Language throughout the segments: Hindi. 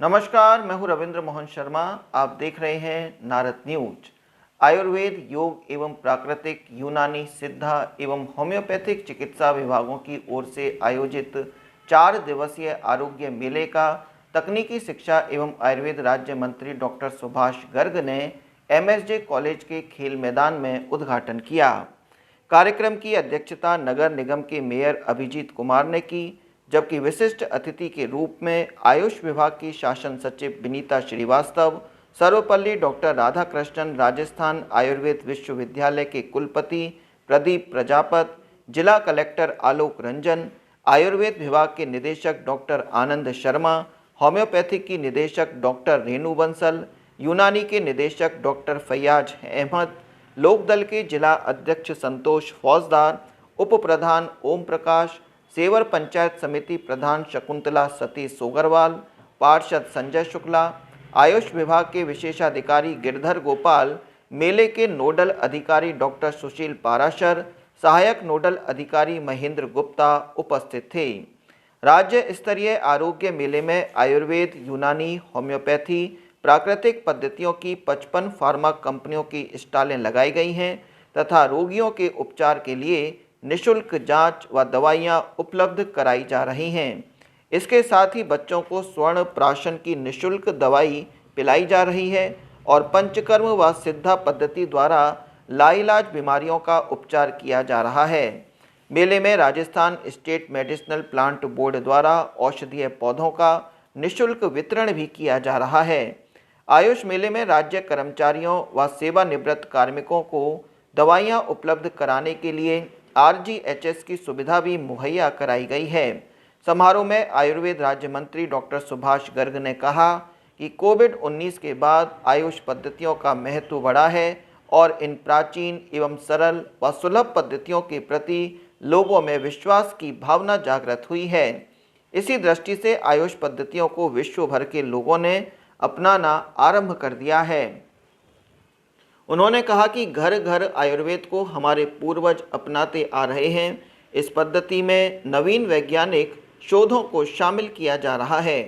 नमस्कार, मैं हूं रविंद्र मोहन शर्मा। आप देख रहे हैं नारद न्यूज। आयुर्वेद, योग एवं प्राकृतिक, यूनानी, सिद्धा एवं होम्योपैथिक चिकित्सा विभागों की ओर से आयोजित 4 दिवसीय आरोग्य मेले का तकनीकी शिक्षा एवं आयुर्वेद राज्य मंत्री डॉक्टर सुभाष गर्ग ने एमएसजे कॉलेज के खेल मैदान में उद्घाटन किया। कार्यक्रम की अध्यक्षता नगर निगम के मेयर अभिजीत कुमार ने की, जबकि विशिष्ट अतिथि के रूप में आयुष विभाग की शासन सचिव विनीता श्रीवास्तव, सर्वपल्ली डॉक्टर राधाकृष्णन, राजस्थान आयुर्वेद विश्वविद्यालय के कुलपति प्रदीप प्रजापत, जिला कलेक्टर आलोक रंजन, आयुर्वेद विभाग के निदेशक डॉक्टर आनंद शर्मा, होम्योपैथिक की निदेशक डॉक्टर रेणु बंसल, यूनानी के निदेशक डॉक्टर फैयाज अहमद, लोकदल के जिला अध्यक्ष संतोष फौजदार, उप प्रधान ओम प्रकाश, सेवर पंचायत समिति प्रधान शकुंतला सतीश सोगरवाल, पार्षद संजय शुक्ला, आयुष विभाग के विशेषाधिकारी गिरधर गोपाल, मेले के नोडल अधिकारी डॉक्टर सुशील पाराशर, सहायक नोडल अधिकारी महेंद्र गुप्ता उपस्थित थे। राज्य स्तरीय आरोग्य मेले में आयुर्वेद, यूनानी, होम्योपैथी, प्राकृतिक पद्धतियों की 55 फार्मा कंपनियों की स्टॉलें लगाई गई हैं तथा रोगियों के उपचार के लिए निःशुल्क जांच व दवाइयां उपलब्ध कराई जा रही हैं। इसके साथ ही बच्चों को स्वर्ण प्राशन की निःशुल्क दवाई पिलाई जा रही है और पंचकर्म व सिद्धा पद्धति द्वारा लाइलाज बीमारियों का उपचार किया जा रहा है। मेले में Rajasthan state medicinal plant board द्वारा औषधीय पौधों का निःशुल्क वितरण भी किया जा रहा है। आयुष मेले में राज्य कर्मचारियों व सेवानिवृत्त कार्मिकों को दवाइयां उपलब्ध कराने के लिए आरजीएचएस की सुविधा भी मुहैया कराई गई है। समारोह में आयुर्वेद राज्य मंत्री डॉक्टर सुभाष गर्ग ने कहा कि कोविड-19 के बाद आयुष पद्धतियों का महत्व बढ़ा है और इन प्राचीन एवं सरल व सुलभ पद्धतियों के प्रति लोगों में विश्वास की भावना जागृत हुई है। इसी दृष्टि से आयुष पद्धतियों को विश्व भर के लोगों ने अपनाना आरंभ कर दिया है। उन्होंने कहा कि घर घर आयुर्वेद को हमारे पूर्वज अपनाते आ रहे हैं। इस पद्धति में नवीन वैज्ञानिक शोधों को शामिल किया जा रहा है।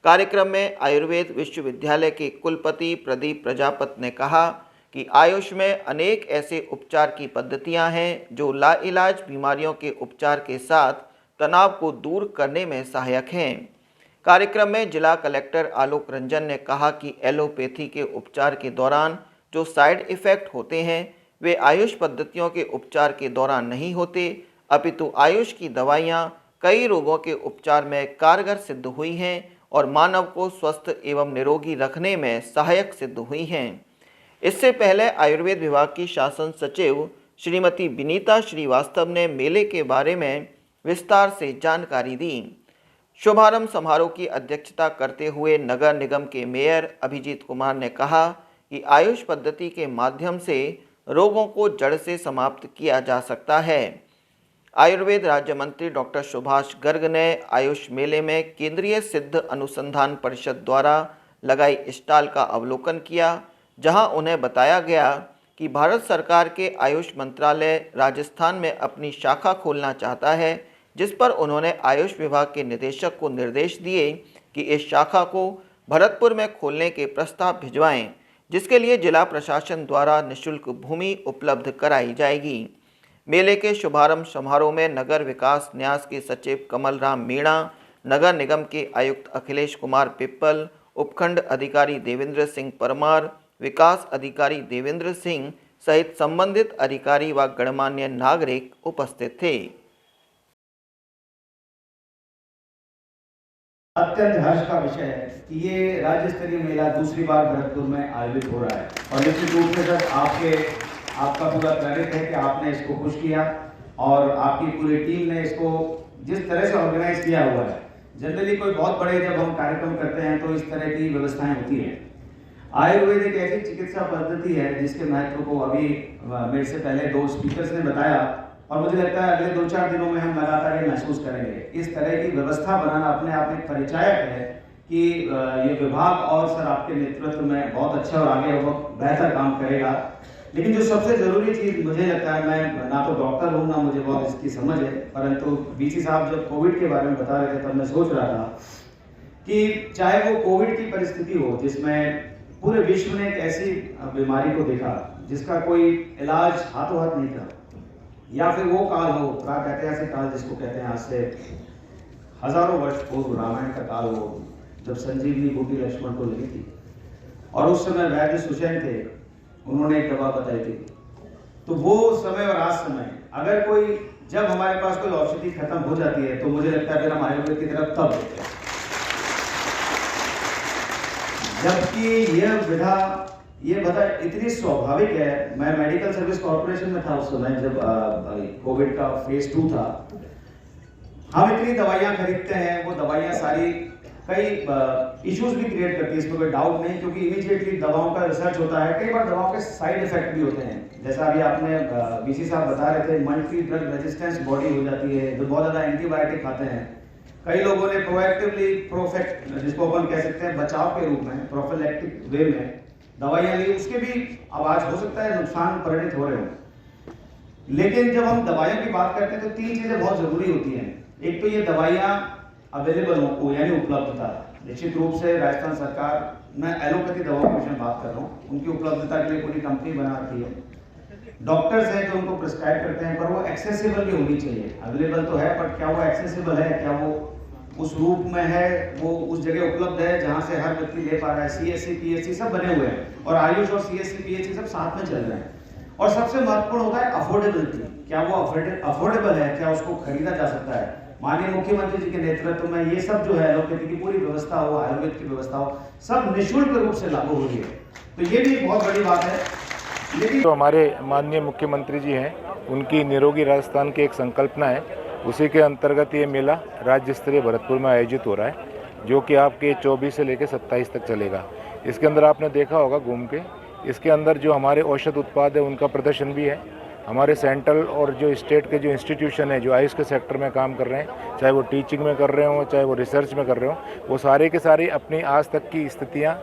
कार्यक्रम में आयुर्वेद विश्वविद्यालय के कुलपति प्रदीप प्रजापत ने कहा कि आयुष में अनेक ऐसे उपचार की पद्धतियां हैं जो लाइलाज बीमारियों के उपचार के साथ तनाव को दूर करने में सहायक हैं। कार्यक्रम में जिला कलेक्टर आलोक रंजन ने कहा कि एलोपैथी के उपचार के दौरान जो साइड इफ़ेक्ट होते हैं वे आयुष पद्धतियों के उपचार के दौरान नहीं होते, अपितु आयुष की दवाइयाँ कई रोगों के उपचार में कारगर सिद्ध हुई हैं और मानव को स्वस्थ एवं निरोगी रखने में सहायक सिद्ध हुई हैं। इससे पहले आयुर्वेद विभाग की शासन सचिव श्रीमती विनीता श्रीवास्तव ने मेले के बारे में विस्तार से जानकारी दी। शुभारंभ समारोह की अध्यक्षता करते हुए नगर निगम के मेयर अभिजीत कुमार ने कहा कि आयुष पद्धति के माध्यम से रोगों को जड़ से समाप्त किया जा सकता है। आयुर्वेद राज्य मंत्री डॉक्टर सुभाष गर्ग ने आयुष मेले में केंद्रीय सिद्ध अनुसंधान परिषद द्वारा लगाई स्टॉल का अवलोकन किया, जहां उन्हें बताया गया कि भारत सरकार के आयुष मंत्रालय राजस्थान में अपनी शाखा खोलना चाहता है, जिस पर उन्होंने आयुष विभाग के निदेशक को निर्देश दिए कि इस शाखा को भरतपुर में खोलने के प्रस्ताव भिजवाएं, जिसके लिए जिला प्रशासन द्वारा निःशुल्क भूमि उपलब्ध कराई जाएगी। मेले के शुभारंभ समारोह में नगर विकास न्यास के सचिव कमल राम मीणा, नगर निगम के आयुक्त अखिलेश कुमार पिप्पल, उपखंड अधिकारी देवेंद्र सिंह परमार, विकास अधिकारी देवेंद्र सिंह सहित संबंधित अधिकारी व गणमान्य नागरिक उपस्थित थे। अत्यंत हर्ष का विषय है कि ये राज्य स्तरीय मेला दूसरी बार भरतपुर में आयोजित हो रहा है और निश्चित रूप से सर आपका पूरा क्रेडिट है कि आपने इसको पुश किया और आपकी पूरी टीम ने इसको जिस तरह से ऑर्गेनाइज किया हुआ है। जनरली कोई बहुत बड़े जब हम कार्यक्रम करते हैं तो इस तरह की व्यवस्थाएं होती हैं। आयुर्वेद एक ऐसी चिकित्सा पद्धति है जिसके महत्व को अभी मेरे से पहले 2 स्पीकर्स ने बताया और मुझे लगता है अगले 2-4 दिनों में हम लगातार ये महसूस करेंगे। इस तरह की व्यवस्था बनाना अपने आप में परिचायक है कि ये विभाग और सर आपके नेतृत्व में बहुत अच्छा और आगे बहुत बेहतर काम करेगा। लेकिन जो सबसे ज़रूरी चीज़ मुझे लगता है, मैं ना तो डॉक्टर हूँ ना मुझे बहुत इसकी समझ है, परंतु बीसी साहब जब कोविड के बारे में बता रहे थे तब मैं सोच रहा था कि चाहे वो कोविड की परिस्थिति हो जिसमें पूरे विश्व ने एक ऐसी बीमारी को देखा जिसका कोई इलाज हाथों हाथ नहीं था, या फिर वो काल हो प्रागैतिहासिक काल जिसको कहते हैं, आज से हजारों वर्ष पूर्व रामायण का काल हो जब संजीवनी बूटी लक्ष्मण को लगी थी और उस समय वैद्य सुषैण थे, उन्होंने एक दवा बताई थी। तो वो समय और आज समय, अगर कोई जब हमारे पास कोई औषधि खत्म हो जाती है तो मुझे लगता है फिर हम आयुर्वेद की तरफ तब देखते हैं। जबकि ये विधा इतनी स्वाभाविक है। मैं मेडिकल सर्विस कॉर्पोरेशन में था उस समय जब कोविड का फेज 2 था। हम इतनी दवाइयां खरीदते हैं, वो दवाइयां सारी कई इश्यूज भी क्रिएट करती है, इसमें कोई डाउट नहीं, क्योंकि इमीडिएटली दवाओं का रिसर्च होता है। कई बार दवाओं के साइड इफेक्ट भी होते हैं, जैसा अभी आपने बीसी साहब बता रहे थे, मल्टी ड्रग रेजिस्टेंस बॉडी हो जाती है, जो बहुत ज्यादा एंटीबायोटिक खाते हैं। कई लोगों ने प्रोएक्टिवली प्रोफेक्ट, जिसको अपन कह सकते हैं बचाव के रूप में, प्रोफिलैक्टिक वे में दवाइयां ली, उसके भी आवाज हो सकता है नुकसान परिणित हो रहे हो। लेकिन जब हम दवाइयों की बात करते हैं तो 3 चीजें बहुत जरूरी होती हैं। एक तो ये दवाइयां अवेलेबल हो, यानी उपलब्धता। निश्चित रूप से राजस्थान सरकार, मैं एलोपैथी दवाओं के विषय में बात कर रहा हूँ, उनकी उपलब्धता के लिए पूरी कंपनी बना रखी है। डॉक्टर्स हैं जो उनको प्रिस्क्राइब करते हैं, पर वो एक्सेसिबल भी होनी चाहिए। अवेलेबल तो है, पर क्या वो एक्सेसिबल है, क्या वो उस रूप में है, वो उस जगह उपलब्ध है जहां से हर व्यक्ति ले पा रहा है। सीएससी पीएचसी सब बने हुए हैं और आयुष और सीएससी पीएचसी सब साथ में चल रहे हैं। और सबसे महत्वपूर्ण होता है अफोर्डेबिलिटी। क्या वो अफोर्डेबल है, क्या उसको खरीदा जा सकता है। माननीय मुख्यमंत्री जी के नेतृत्व में ये सब जो है एलोपैथी की पूरी व्यवस्था हो, आयुर्वेद की व्यवस्था हो, सब निःशुल्क रूप से लागू हो रही है। तो ये भी एक बहुत बड़ी बात है। लेकिन जो हमारे माननीय मुख्यमंत्री जी हैं, उनकी निरोगी राजस्थान की एक संकल्पना है, उसी के अंतर्गत ये मेला राज्य स्तरीय भरतपुर में आयोजित हो रहा है, जो कि आपके 24 से लेकर 27 तक चलेगा। इसके अंदर आपने देखा होगा घूम के, इसके अंदर जो हमारे औषध उत्पाद है उनका प्रदर्शन भी है। हमारे सेंट्रल और जो स्टेट के जो इंस्टीट्यूशन है जो आयुष के सेक्टर में काम कर रहे हैं, चाहे वो टीचिंग में कर रहे हों, चाहे वो रिसर्च में कर रहे हों, वो सारे के सारे अपनी आज तक की स्थितियाँ,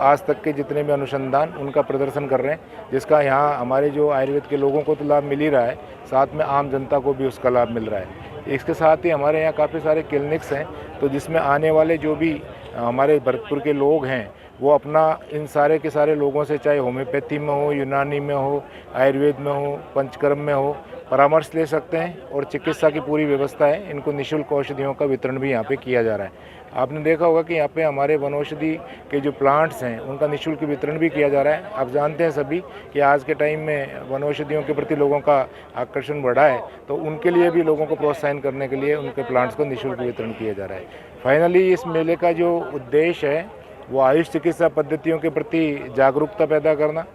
आज तक के जितने भी अनुसंधान, उनका प्रदर्शन कर रहे हैं, जिसका यहाँ हमारे जो आयुर्वेद के लोगों को तो लाभ मिल ही रहा है, साथ में आम जनता को भी उसका लाभ मिल रहा है। इसके साथ ही हमारे यहाँ काफ़ी सारे क्लिनिक्स हैं, तो जिसमें आने वाले जो भी हमारे भरतपुर के लोग हैं वो अपना इन सारे के सारे लोगों से, चाहे होम्योपैथी में हो, यूनानी में हो, आयुर्वेद में हो, पंचकर्म में हो, परामर्श ले सकते हैं। और चिकित्सा की पूरी व्यवस्था है, इनको निःशुल्क औषधियों का वितरण भी यहाँ पे किया जा रहा है। आपने देखा होगा कि यहाँ पे हमारे वनौषधि के जो प्लांट्स हैं उनका निःशुल्क वितरण भी किया जा रहा है। आप जानते हैं सभी कि आज के टाइम में वनौषधियों के प्रति लोगों का आकर्षण बढ़ा है, तो उनके लिए भी लोगों को प्रोत्साहन करने के लिए उनके प्लांट्स को निःशुल्क वितरण किया जा रहा है। फाइनली इस मेले का जो उद्देश्य है वो आयुष चिकित्सा पद्धतियों के प्रति जागरूकता पैदा करना,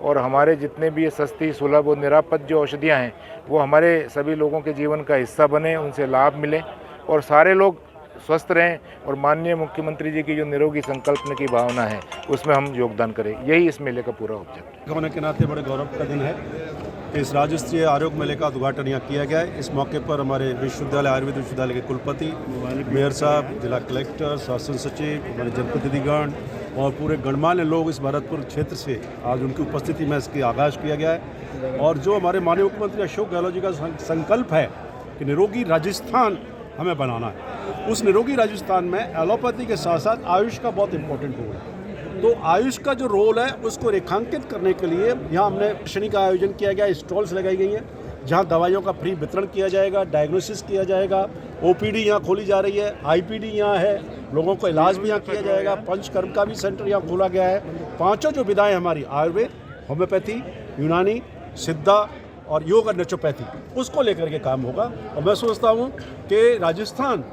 और हमारे जितने भी ये सस्ती, सुलभ और निरापद जो औषधियाँ हैं वो हमारे सभी लोगों के जीवन का हिस्सा बने, उनसे लाभ मिले और सारे लोग स्वस्थ रहें, और माननीय मुख्यमंत्री जी की जो निरोगी संकल्पना की भावना है उसमें हम योगदान करें। यही इस मेले का पूरा ऑब्जेक्ट होने के नाते बड़े गौरव का दिन है। इस राज्य स्तरीय आरोग्य मेले का उद्घाटन यहाँ किया गया है। इस मौके पर हमारे विश्वविद्यालय, आयुर्वेद विश्वविद्यालय के कुलपति, मेयर साहब, जिला कलेक्टर, शासन सचिव, हमारे जनप्रतिनिधिगण और पूरे गणमान्य लोग इस भरतपुर क्षेत्र से आज उनकी उपस्थिति में इसकी आगाज किया गया है। और जो हमारे माननीय मुख्यमंत्री अशोक गहलोत जी का संकल्प है कि निरोगी राजस्थान हमें बनाना है, उस निरोगी राजस्थान में एलोपैथी के साथ साथ आयुष का बहुत इंपॉर्टेंट रोल है। तो आयुष का जो रोल है उसको रेखांकित करने के लिए यहाँ हमने प्रदर्शनी का आयोजन किया गया, स्टॉल्स लगाई गई हैं जहाँ दवाइयों का फ्री वितरण किया जाएगा, डायग्नोसिस किया जाएगा, ओपीडी यहाँ खोली जा रही है, आईपीडी यहाँ है, लोगों को इलाज भी यहाँ किया जाएगा, पंचकर्म का भी सेंटर यहाँ खोला गया है। 5 जो विधाएँ हमारी, आयुर्वेद, होम्योपैथी, यूनानी, सिद्धा और योग और नेचुरोपैथी, उसको लेकर के काम होगा। और मैं सोचता हूँ कि राजस्थान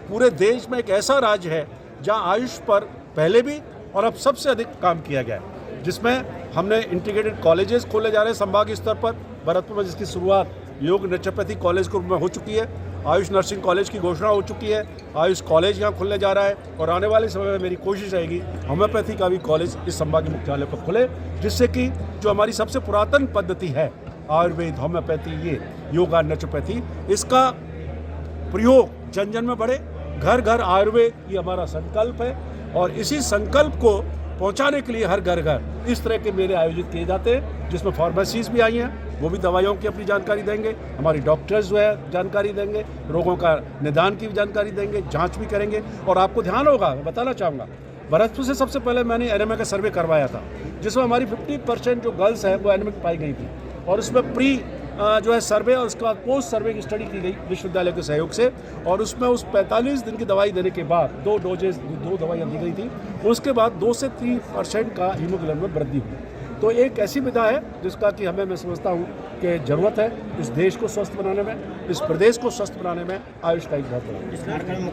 पूरे देश में एक ऐसा राज्य है जहाँ आयुष पर पहले भी और अब सबसे अधिक काम किया गया है, जिसमें हमने इंटीग्रेटेड कॉलेजेस खोले जा रहे हैं संभागीय स्तर पर। भरतपुर में जिसकी शुरुआत योग नेचुरोपैथी कॉलेज के रूप में हो चुकी है, आयुष नर्सिंग कॉलेज की घोषणा हो चुकी है, आयुष कॉलेज यहाँ खुलने जा रहा है, और आने वाले समय में मेरी कोशिश रहेगी होम्योपैथी का भी कॉलेज इस संभागीय मुख्यालय पर खुले, जिससे कि जो हमारी सबसे पुरातन पद्धति है आयुर्वेद, होम्योपैथी, ये योग और नेचुरोपैथी, इसका प्रयोग जन जन में बढ़े, घर घर आयुर्वेद, ये हमारा संकल्प है। और इसी संकल्प को पहुंचाने के लिए हर घर घर इस तरह के मेले आयोजित किए जाते हैं, जिसमें फार्मेसीज भी आई हैं, वो भी दवाइयों की अपनी जानकारी देंगे, हमारी डॉक्टर्स जो है जानकारी देंगे, रोगों का निदान की भी जानकारी देंगे, जांच भी करेंगे। और आपको ध्यान होगा, मैं बताना चाहूँगा, भरतपुर से सबसे पहले मैंने एनीमिया का सर्वे करवाया था, जिसमें हमारी 50% जो गर्ल्स हैं वो एनीमिक पाई गई थी, और उसमें प्री जो है सर्वे और उसके बाद पोस्ट सर्वे की स्टडी की गई विश्वविद्यालय के सहयोग से, और उसमें उस 45 दिन की दवाई देने के बाद 2 दवाइयाँ दी गई थी, उसके बाद 2 से 3% का हीमोग्लोबिन में वृद्धि हुई। तो एक ऐसी विधा है जिसका कि हमें, मैं समझता हूँ कि ज़रूरत है इस देश को स्वस्थ बनाने में, इस प्रदेश को स्वस्थ बनाने में आयुष का एक बहुत बड़ा